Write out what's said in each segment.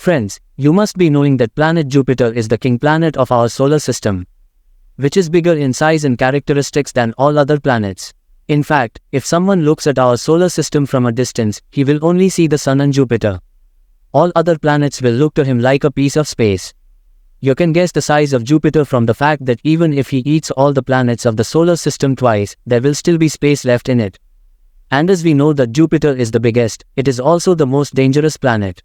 Friends, you must be knowing that planet Jupiter is the king planet of our solar system, which is bigger in size and characteristics than all other planets. In fact, if someone looks at our solar system from a distance, he will only see the Sun and Jupiter. All other planets will look to him like a piece of space. You can guess the size of Jupiter from the fact that even if he eats all the planets of the solar system twice, there will still be space left in it. And as we know that Jupiter is the biggest, it is also the most dangerous planet.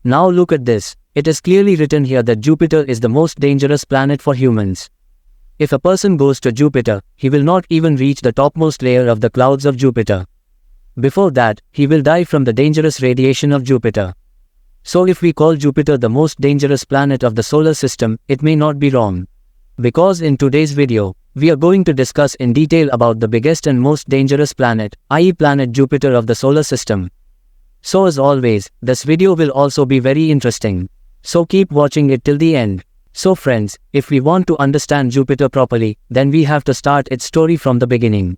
Now look at this. It is clearly written here that Jupiter is the most dangerous planet for humans. If a person goes to Jupiter, he will not even reach the topmost layer of the clouds of Jupiter. Before that, he will die from the dangerous radiation of Jupiter. So if we call Jupiter the most dangerous planet of the solar system, it may not be wrong. Because in today's video, we are going to discuss in detail about the biggest and most dangerous planet, i.e. planet Jupiter of the solar system. So as always, this video will also be very interesting. So keep watching it till the end. So friends, if we want to understand Jupiter properly, then we have to start its story from the beginning.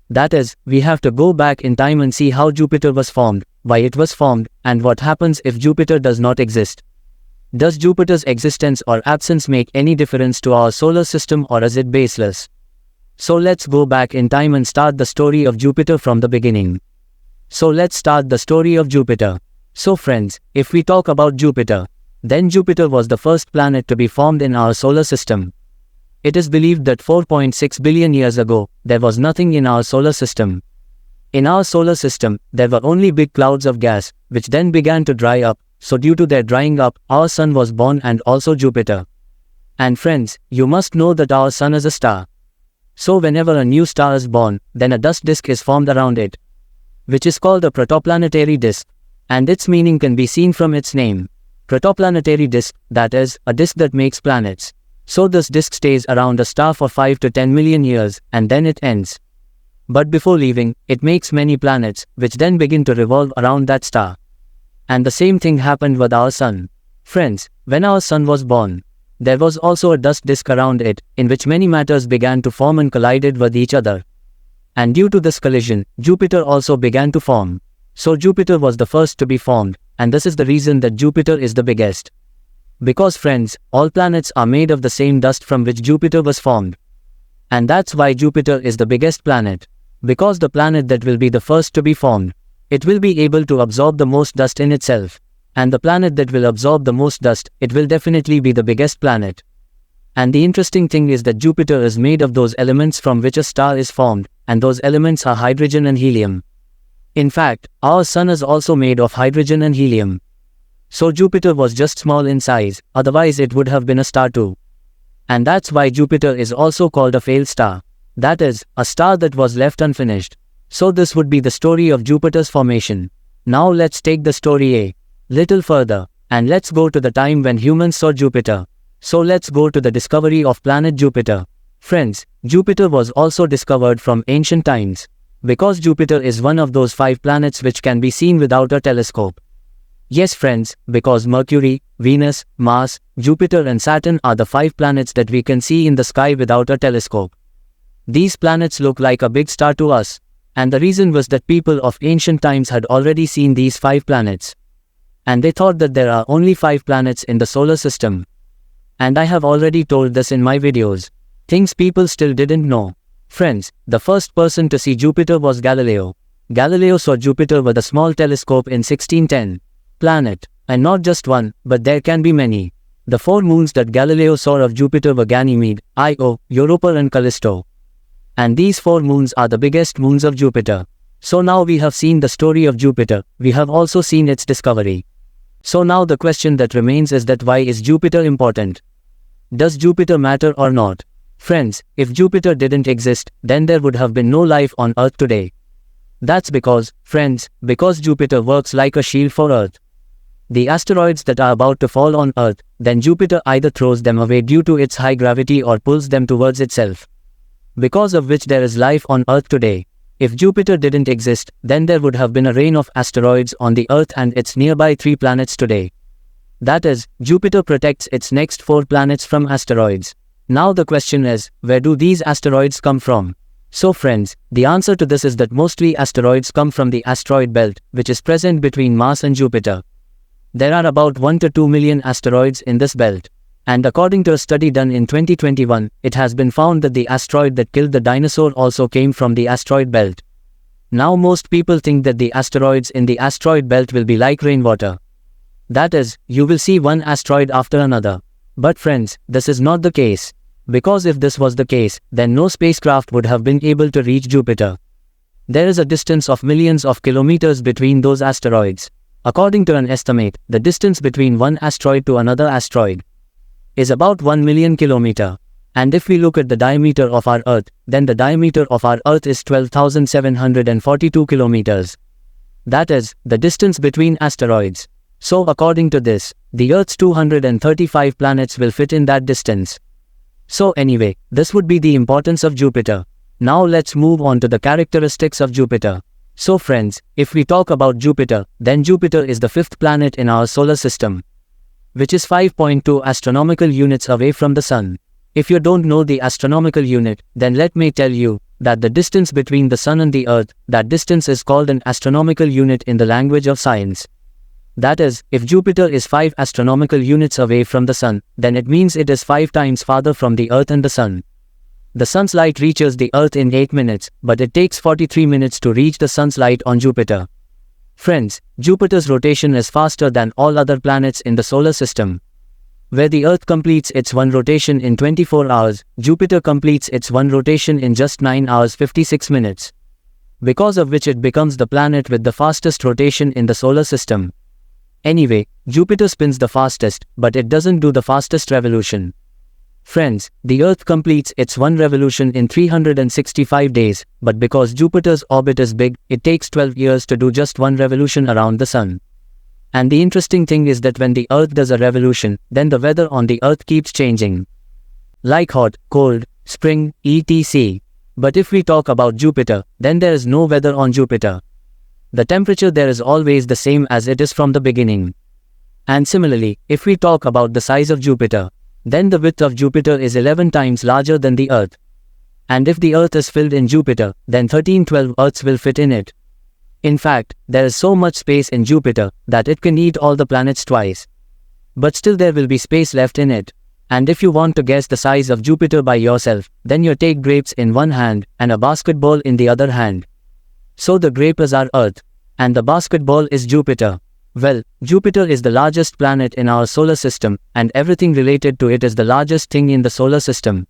That is, we have to go back in time and see how Jupiter was formed, why it was formed, and what happens if Jupiter does not exist. Does Jupiter's existence or absence make any difference to our solar system, or is it baseless? So let's go back in time and start the story of Jupiter from the beginning. So let's start the story of Jupiter. So friends, if we talk about Jupiter, then Jupiter was the first planet to be formed in our solar system. It is believed that 4.6 billion years ago, there was nothing in our solar system. In our solar system, there were only big clouds of gas, which then began to dry up, so due to their drying up, our Sun was born and also Jupiter. And friends, you must know that our Sun is a star. So whenever a new star is born, then a dust disk is formed around it, which is called a protoplanetary disk, and its meaning can be seen from its name. Protoplanetary disk, that is, a disk that makes planets. So this disk stays around a star for 5 to 10 million years, and then it ends. But before leaving, it makes many planets, which then begin to revolve around that star. And the same thing happened with our Sun. Friends, when our Sun was born, there was also a dust disk around it, in which many matters began to form and collided with each other. And due to this collision, Jupiter also began to form. So Jupiter was the first to be formed, and this is the reason that Jupiter is the biggest. Because friends, all planets are made of the same dust from which Jupiter was formed. And that's why Jupiter is the biggest planet. Because the planet that will be the first to be formed, it will be able to absorb the most dust in itself. And the planet that will absorb the most dust, it will definitely be the biggest planet. And the interesting thing is that Jupiter is made of those elements from which a star is formed, and those elements are hydrogen and helium. In fact, our Sun is also made of hydrogen and helium. So Jupiter was just small in size, otherwise it would have been a star too. And that's why Jupiter is also called a failed star. That is, a star that was left unfinished. So this would be the story of Jupiter's formation. Now let's take the story a little further, and let's go to the time when humans saw Jupiter. So let's go to the discovery of planet Jupiter. Friends, Jupiter was also discovered from ancient times. Because Jupiter is one of those 5 planets which can be seen without a telescope. Yes friends, because Mercury, Venus, Mars, Jupiter and Saturn are the 5 planets that we can see in the sky without a telescope. These planets look like a big star to us. And the reason was that people of ancient times had already seen these 5 planets. And they thought that there are only 5 planets in the solar system. And I have already told this in my videos. Things people still didn't know. Friends, the first person to see Jupiter was Galileo. Galileo saw Jupiter with a small telescope in 1610. Planet. And not just one, but there can be many. The 4 moons that Galileo saw of Jupiter were Ganymede, Io, Europa and Callisto. And these 4 moons are the biggest moons of Jupiter. So now we have seen the story of Jupiter, we have also seen its discovery. So now the question that remains is that why is Jupiter important? Does Jupiter matter or not? Friends, if Jupiter didn't exist, then there would have been no life on Earth today. That's because, friends, because Jupiter works like a shield for Earth. The asteroids that are about to fall on Earth, then Jupiter either throws them away due to its high gravity or pulls them towards itself. Because of which there is life on Earth today. If Jupiter didn't exist, then there would have been a rain of asteroids on the Earth and its nearby 3 planets today. That is, Jupiter protects its next 4 planets from asteroids. Now the question is, where do these asteroids come from? So friends, the answer to this is that mostly asteroids come from the asteroid belt, which is present between Mars and Jupiter. There are about 1 to 2 million asteroids in this belt. And according to a study done in 2021, it has been found that the asteroid that killed the dinosaur also came from the asteroid belt. Now most people think that the asteroids in the asteroid belt will be like rainwater. That is, you will see one asteroid after another. But friends, this is not the case. Because if this was the case, then no spacecraft would have been able to reach Jupiter. There is a distance of millions of kilometers between those asteroids. According to an estimate, the distance between one asteroid to another asteroid is about 1 million kilometer. And if we look at the diameter of our Earth, then the diameter of our Earth is 12,742 kilometers. That is, the distance between asteroids. So according to this, the Earth's 235 planets will fit in that distance. So anyway, this would be the importance of Jupiter. Now let's move on to the characteristics of Jupiter. So friends, if we talk about Jupiter, then Jupiter is the fifth planet in our solar system, which is 5.2 astronomical units away from the Sun. If you don't know the astronomical unit, then let me tell you that the distance between the Sun and the Earth, that distance is called an astronomical unit in the language of science. That is, if Jupiter is 5 astronomical units away from the Sun, then it means it is 5 times farther from the Earth and the Sun. The Sun's light reaches the Earth in 8 minutes, but it takes 43 minutes to reach the Sun's light on Jupiter. Friends, Jupiter's rotation is faster than all other planets in the solar system. Where the Earth completes its one rotation in 24 hours, Jupiter completes its one rotation in just 9 hours 56 minutes. Because of which it becomes the planet with the fastest rotation in the solar system. Anyway, Jupiter spins the fastest, but it doesn't do the fastest revolution. Friends, the Earth completes its one revolution in 365 days, but because Jupiter's orbit is big, it takes 12 years to do just one revolution around the Sun. And the interesting thing is that when the Earth does a revolution, then the weather on the Earth keeps changing. Like hot, cold, spring, etc. But if we talk about Jupiter, then there is no weather on Jupiter. The temperature there is always the same as it is from the beginning. And similarly, if we talk about the size of Jupiter, then the width of Jupiter is 11 times larger than the Earth. And if the Earth is filled in Jupiter, then 1312 Earths will fit in it. In fact, there is so much space in Jupiter that it can eat all the planets twice. But still there will be space left in it. And if you want to guess the size of Jupiter by yourself, then you take grapes in one hand and a basketball in the other hand. So the grape is our Earth, and the basketball is Jupiter. Well, Jupiter is the largest planet in our solar system, and everything related to it is the largest thing in the solar system.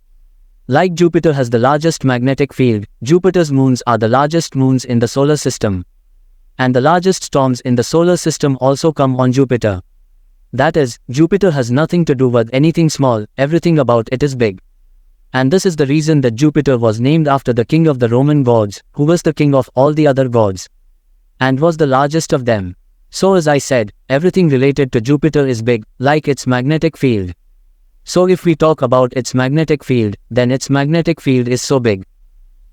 Like Jupiter has the largest magnetic field, Jupiter's moons are the largest moons in the solar system. And the largest storms in the solar system also come on Jupiter. That is, Jupiter has nothing to do with anything small, everything about it is big. And this is the reason that Jupiter was named after the king of the Roman gods, who was the king of all the other gods, and was the largest of them. So as I said, everything related to Jupiter is big, like its magnetic field. So if we talk about its magnetic field, then its magnetic field is so big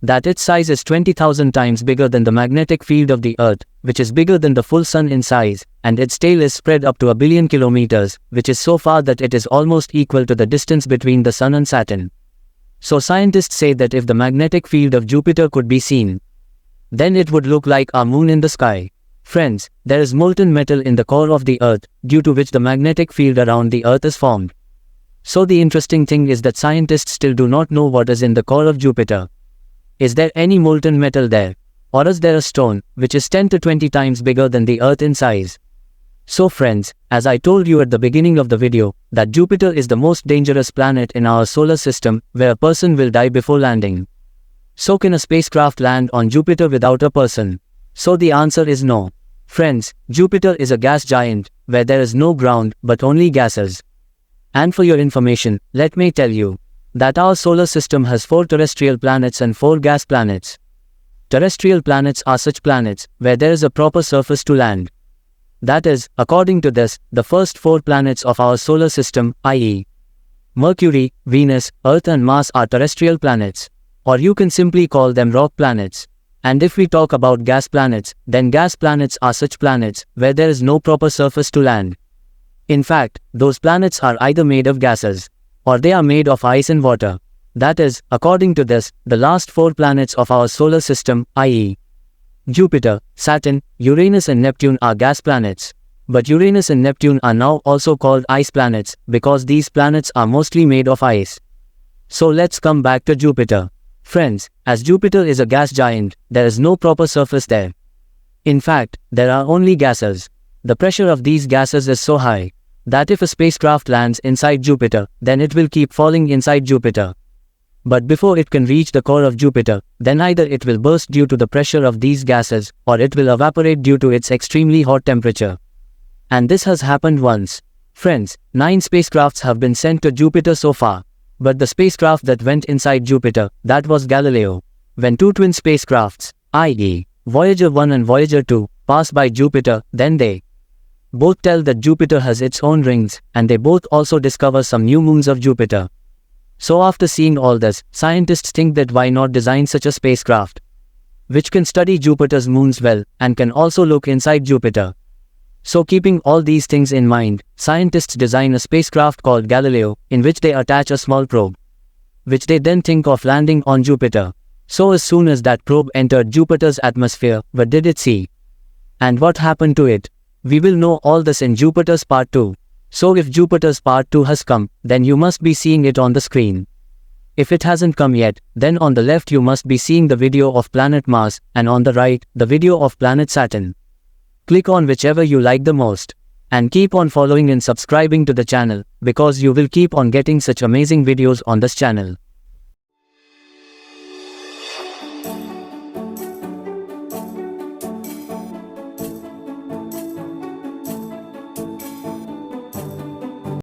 that its size is 20,000 times bigger than the magnetic field of the Earth, which is bigger than the full Sun in size, and its tail is spread up to 1 billion kilometers, which is so far that it is almost equal to the distance between the Sun and Saturn. So scientists say that if the magnetic field of Jupiter could be seen, then it would look like our moon in the sky. Friends, there is molten metal in the core of the Earth, due to which the magnetic field around the Earth is formed. So the interesting thing is that scientists still do not know what is in the core of Jupiter. Is there any molten metal there? Or is there a stone, which is 10 to 20 times bigger than the Earth in size? So friends, as I told you at the beginning of the video, that Jupiter is the most dangerous planet in our solar system, where a person will die before landing. So can a spacecraft land on Jupiter without a person? So the answer is no. Friends, Jupiter is a gas giant, where there is no ground, but only gases. And for your information, let me tell you that our solar system has 4 terrestrial planets and 4 gas planets. Terrestrial planets are such planets where there is a proper surface to land. That is, according to this, the first 4 planets of our solar system, i.e. Mercury, Venus, Earth and Mars are terrestrial planets. Or you can simply call them rock planets. And if we talk about gas planets, then gas planets are such planets where there is no proper surface to land. In fact, those planets are either made of gases, or they are made of ice and water. That is, according to this, the last 4 planets of our solar system, i.e. Jupiter, Saturn, Uranus and Neptune are gas planets, But Uranus and Neptune are now also called ice planets because these planets are mostly made of ice. So let's come back to Jupiter. Friends, as Jupiter is a gas giant, there is no proper surface there. In fact, there are only gases. The pressure of these gases is so high that if a spacecraft lands inside Jupiter, then it will keep falling inside Jupiter. But before it can reach the core of Jupiter, then either it will burst due to the pressure of these gases, or it will evaporate due to its extremely hot temperature. And this has happened once. Friends, 9 spacecrafts have been sent to Jupiter so far. But the spacecraft that went inside Jupiter, that was Galileo. When 2 twin spacecrafts, i.e., Voyager 1 and Voyager 2, pass by Jupiter, then they both tell that Jupiter has its own rings, and they both also discover some new moons of Jupiter. So after seeing all this, scientists think that why not design such a spacecraft, which can study Jupiter's moons well, and can also look inside Jupiter. So keeping all these things in mind, scientists design a spacecraft called Galileo, in which they attach a small probe, which they then think of landing on Jupiter. So as soon as that probe entered Jupiter's atmosphere, what did it see? And what happened to it? We will know all this in Jupiter's Part 2. So if Jupiter's Part 2 has come, then you must be seeing it on the screen. If it hasn't come yet, then on the left you must be seeing the video of planet Mars, and on the right, the video of planet Saturn. Click on whichever you like the most. And keep on following and subscribing to the channel, because you will keep on getting such amazing videos on this channel.